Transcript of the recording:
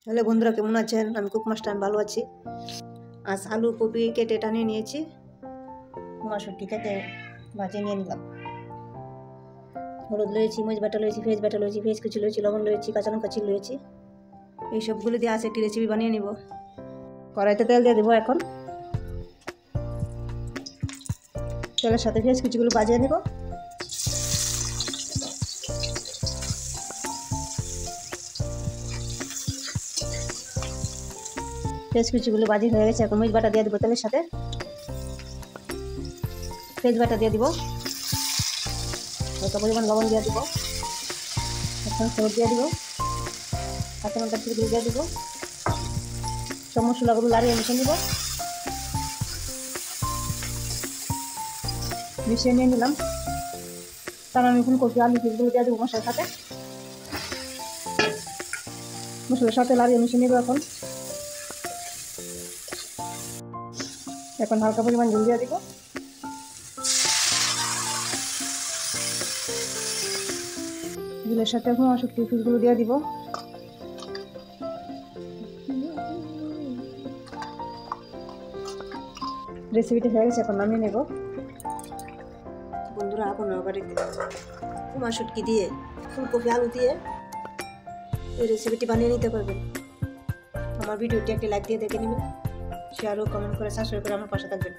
Hello বন্ধুরা, কেমন আছেন? আমি কুক মাস্টার, আমি ভালো আছি। আজ আলু কপি কেটে টানিয়ে নিয়েছি, মটরশুঁটি কেটে ভাজিয়ে নিয়ে নিলাম। হলুদ লয়েছি, মরিচ বাটা লয়েছি, পেঁয়াজ কুচি লয়েছি, লবণ লয়েছি, কাঁচা লঙ্কা চিড়ে লয়েছি। এই সবগুলো দিয়ে আছে একটি রেসিপি বানিয়ে নিব। কড়াইতে তেল দিয়ে দেবো। এখন তেলের সাথে পেঁয়াজ কুচিগুলো ভাজিয়ে নেব। পেঁয়াজ কুচিগুলো ভাজি হয়ে গেছে। এখন মরিচ বাটা দিয়ে দেবো তেলের সাথে। পেঁয়াজ বাটা দিয়ে দিব, হালকা পরিমাণ লবণ দিয়ে দিব, এখন হলুদ দিয়ে দিব, কাঁচা লঙ্কা চিড়ে দিয়ে দিব। সব মশলাগুলো লাড়িয়ে মিশিয়ে নিব। মিশিয়ে নিয়ে নিলাম। তারপর আমি ফুলকপি আলু পিসগুলো দিয়ে দেবো মশলার সাথে। মশলার সাথে লাড়িয়ে মিশিয়ে নেব। এখন হালকা পরিমাণ ঝোল দিয়ে দিব। ঝোলের সাথে এখন মটরশুঁটি পিসগুলো দিয়ে দিব। রেসিপিটি হয়ে গেছে, এখন নামিয়ে নেব। বন্ধুরা, আপনার বাড়িতে মটরশুঁটি দিয়ে ফুলকপি আলু দিয়ে এই রেসিপিটি বানিয়ে নিতে পারবেন। আমার ভিডিওটি একটি লাইক দিয়ে দেখে নেবেন, শেয়ার ও কমেন্ট করে সাবস্ক্রাইব করে আমার পাশে থাকবেন।